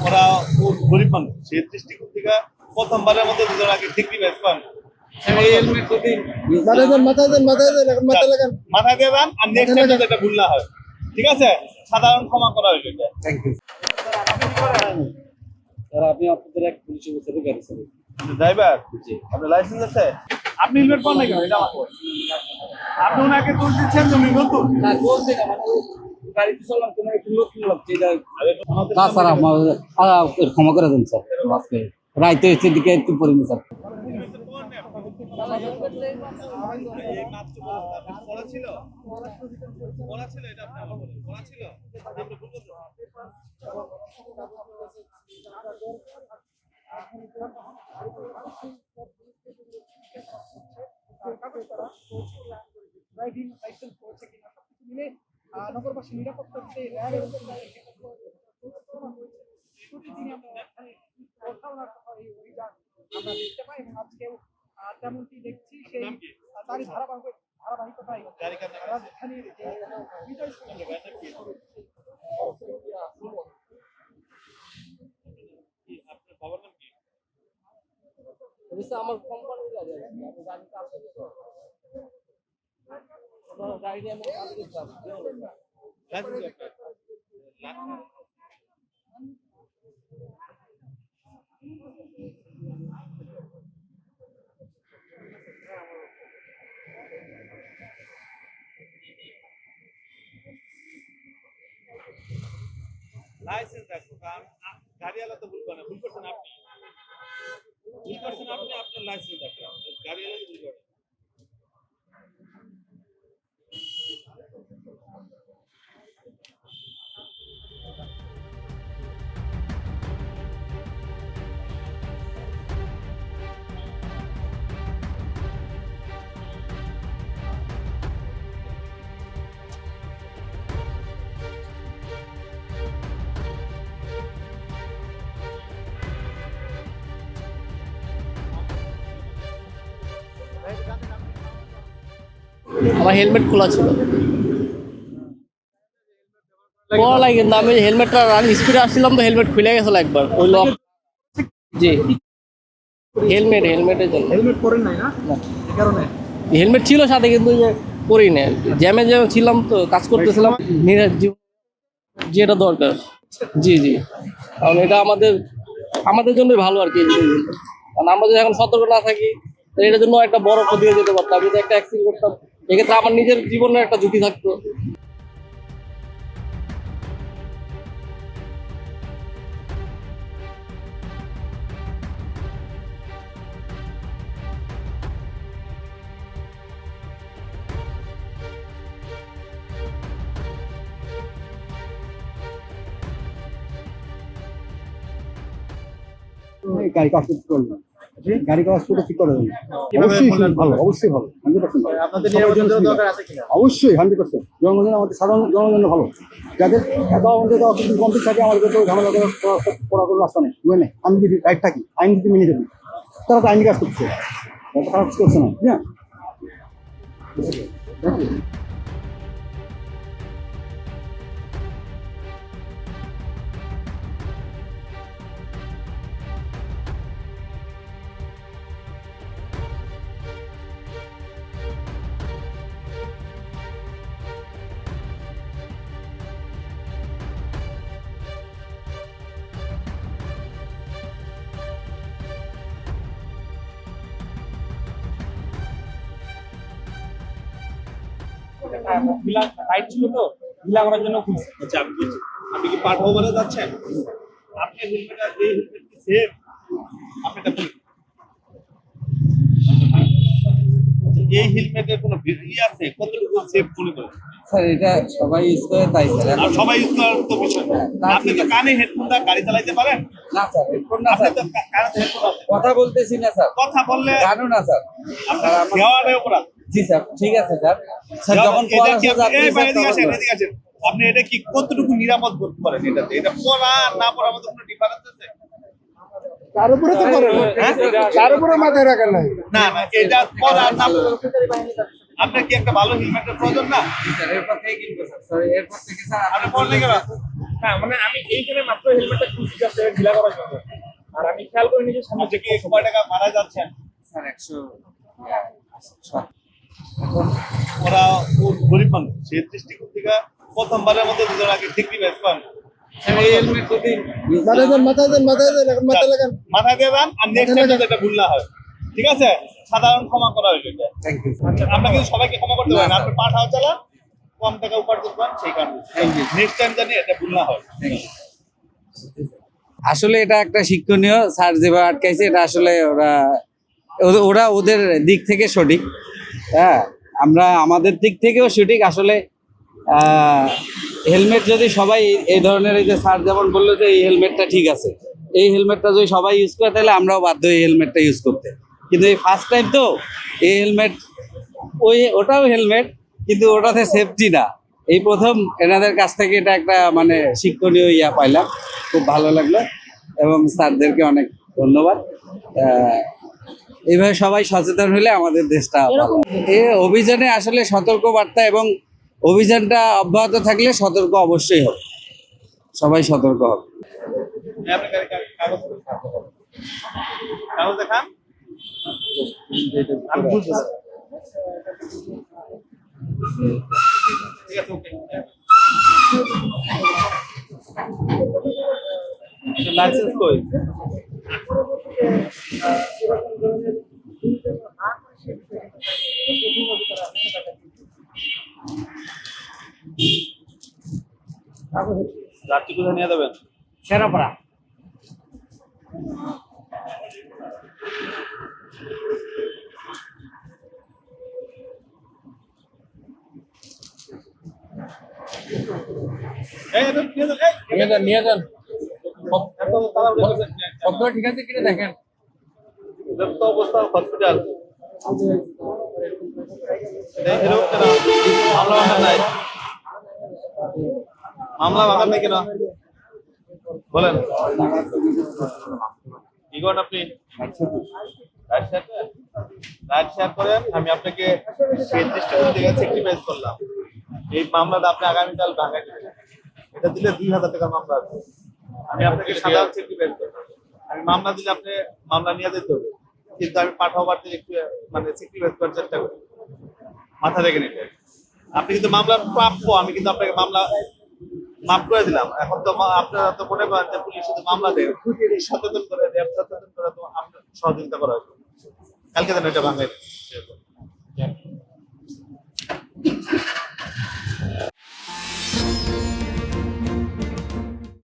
ওরা খুব গরিব মানুষ, সেই দৃষ্টিকোণ থেকে প্রথমবারের মধ্যে দুজন আগে ডিগ্রি ব্যাচ পান। মাথায় দিয়ে দেন আর নেক্সট টাইম যাতে এটা ভুল না হয়। ঠিক আছে, সাধারণ ক্ষমা করা হইল এটা। Thank you sir. আপনি আপনাদের এক পুলিশ অফিসারের গাড়ি চালান? ড্রাইভার, আপনার লাইসেন্স আছে? আপনি হেলমেট পরেন নাকি? এটা আমার আপনি ওনাকে দোষ দিচ্ছেন তুমি নতুন না, বলতে না, মানে গাড়িতে চললাম তোমার একটু নতুন লাগছে এটা। না স্যার, আমার ক্ষমা করে দেন স্যার, আজকে রাইতে হচ্ছে দিকে একটু পড়িনি স্যার। পড়া ছিল এটা আপনি আমার বলেন, পড়া ছিল আপনি ভুল করতেছেন। নগরবাসী নিরাপত্তা দিতে র্যাব এবং প্রতিদিনই আমরা এখানে এই অভিযান আমরা দেখতে পাই এবং আজকেও তেমনটি দেখছি। সেই তারই ধারাবাহিকতায় রাজধানীর যে বিজয় আমার কোম্পানির গাড়ি আছে, আমি গাড়িতে আসতে তো গাড়ি নিয়ে আমি কাজ করতাম। লাইসেন্স দেখো, কারণ গাড়িওয়ালা তো ভুল করে, ভুল করছেন আপনি, আপনার লাইসেন্স দেখো, গাড়িওয়ালা ভুল করে। আমার হেলমেট খোলা ছিল, খোলা লাগে কিন্তু আমি হেলমেটটা স্পিডে আসছিলাম তো হেলমেট খুলে গেছিল একবার ওই লক। জি, হেলমেটের জন্য। হেলমেট পরেন নাই না, এই কারণে হেলমেট ছিল সাথে কিন্তু পরি না, জ্যামে ছিলাম তো কাজ করতেছিলাম, যেটা দরকার। জি জি, কারণ এটা আমাদের জন্যই ভালো আর কি। কারণ আমরা যদি এখন সতর্ক না থাকি এটার জন্য একটা বড় ক্ষতি হয়ে যেতে পারতাম, যদি একটা অ্যাক্সিডেন্ট করতাম এক্ষেত্রে আমার নিজের জীবনের একটা ঝুঁকি থাকতো। গাড়ি কাজ করতে পারবেন, গাড়ি কাজ করে ঠিক করে দেবেন। অবশ্যই ভালো, অবশ্যই ভালো, 100% ভালো। আপনাদের নিরাপত্তার দরকার আছে কিনা? অবশ্যই 100%। জনগণ আমাদের সাধারণ জনগণের ভালো, যাদের এত আমাদের কমপ্লিট থাকে, আমাদের তো ঝামেলা করা কোনো রাস্তা নেই, বুঝে নেই। আমি যদি রাইট থাকি, আইন যদি মেনে যাবি, তারা তো আইনি কাজ করছে, খারাপ করছে না। হ্যাঁ, টাইট ছিল তো ঢিলা করার জন্য খুলছে। আচ্ছা, আমি বলছি, আপনি কি পাঠভবনে যাচ্ছেন? আপনি হেলমেটটা যে হেলমেট কি সেফ? আপনি এটা বলুন। আচ্ছা, এই হেলমেটের কোনো আছে কতটুকু সেফ মনে করেন? স্যার এটা সবাই ইউজ করে তাই স্যার। আর সবাই ইউজ করার তো বিষয় না। আপনি তো কানে হেডফোন দিয়ে গাড়ি চালাতে পারেন না স্যার, হেডফোন না আপনি স্যার, তো কানে হেডফোন আছে, কথা বলতেছি না স্যার, কথা বললে জানো না স্যার। আপনার দেওয়ার অপরাধ। জি স্যার, ঠিক আছে স্যার। স্যার যখন এটা কি এদিকে আসেন, আপনি এটা কি কতটুকু নিরাপদ বোধ করেন? এটাতে এটা পড়া আর না পড়ার মধ্যে কোনো ডিফারেন্স আছে? তার উপরে তো করেন, তার উপরে মাথায় রাখেন নাই। না না, এটা পড়া আর না পড়া, আপনার কি একটা ভালো হেলমেটের প্রয়োজন না? স্যার এরপর থেকে কিনবো স্যার। স্যার এরপর থেকে স্যার আপনি পড়লে কেন? না মানে আমি এইখানে মাত্র হেলমেটটা খুঁজছি আসলে ঢিলা করার জন্য। আর আমি খেয়াল করে নিজের সামনে আপনি কি কয় টাকা মারা যাচ্ছেন? স্যার 100 ওরা গরিব মানুষ, সেই দৃষ্টিকোণ থেকে প্রথমবারের মতো দুজন আগে ডিগ্রি ব্যাচ পান। এই হেলমেট যদি মাথায় দিয়ে দেন আর নেক্সট টাইম যাতে এটা ভুল না হয়, ঠিক আছে? সাধারণ ক্ষমা করা হইলো এটা। আমরা কিন্তু সবাইকে ক্ষমা করতে পারেন, আপনি পাঠাও চালান, কম টাকা উপার্জন করেন, সেই কারণে নেক্সট টাইম জানি এটা ভুল না হয়। আসলে এটা একটা শিক্ষণীয়, স্যার যেভাবে আটকাইছে এটা আসলে ওরা ওদের দিক থেকে সঠিক। হ্যাঁ, আমরা আমাদের দিক থেকেও সঠিক। আসলে হেলমেট যদি সবাই এই ধরনের, এই যে স্যার যেমন বললো যে এই হেলমেটটা ঠিক আছে, এই হেলমেটটা যদি সবাই ইউজ করে তাহলে আমরাও বাধ্য এই হেলমেটটা ইউজ করতে। কিন্তু এই ফার্স্ট টাইম তো এই হেলমেট, ওটাও হেলমেট কিন্তু ওটাতে সেফটি না। এই প্রথম এনাদের কাছ থেকে এটা একটা মানে শিক্ষণীয় ইয়া পাইলাম, খুব ভালো লাগলো এবং স্যারদেরকে অনেক ধন্যবাদ। এইভাবে সবাই সচেতন হলে আমাদের দেশটা ভালো। এই অভিযানে আসলে সতর্ক বার্তা এবং অভিযানটা অব্যাহত থাকলে সতর্ক অবশ্যই হবে, সবাই সতর্ক হবে। আপনি কাগজ কাগজ দেখান, আমি বুঝতে পারছি। ঠিক আছে, ওকে। লাইসেন্স কই? যাত্রী কোথায় নিয়ে যাবেন? সেরাপাড়া। এই এটা নিয়ে যান, এত তাড়াহুড়ো করছেন কেন? সব ঠিক আছে কিনা দেখেন। এদের তো অবস্থা হসপিটাল। এরকম কেন? মামলা ভাঙার নাই, মামলা ভাঙার নাই কেন বলেন? কি করেন আপনি? রাইট শেয়ার করেন। আমি আপনাকে সেই দৃষ্টিকোণ থেকে স্যাক্রিফাইস করলাম। এই মামলাটা আপনি আগামীকাল ভাঙাই দেবেন। এটা দিলে 2000 টাকার মামলা আছে। আমি আপনাকে সাধারণ স্যাক্রিফাইস করলাম। আমি মামলা দিলে আপনি মামলা নিয়ে যেতে হবে, কিন্তু আমি পাঠাও বাড়তে একটু মানে স্যাক্রিফাইস করার চেষ্টা করি, মাথা রেখে নিতে। আপনি কিন্তু মামলার প্রাপ্য, আমি কিন্তু আপনাকে মামলা মাফ করে দিলাম। এখন তো আপনারা তো মনে করেন যে পুলিশ শুধু মামলা দেয়, সচেতন করে, র্যাব সচেতন করে তো আপনার সহযোগিতা করা হবে। কালকে যেন এটা ভাঙাই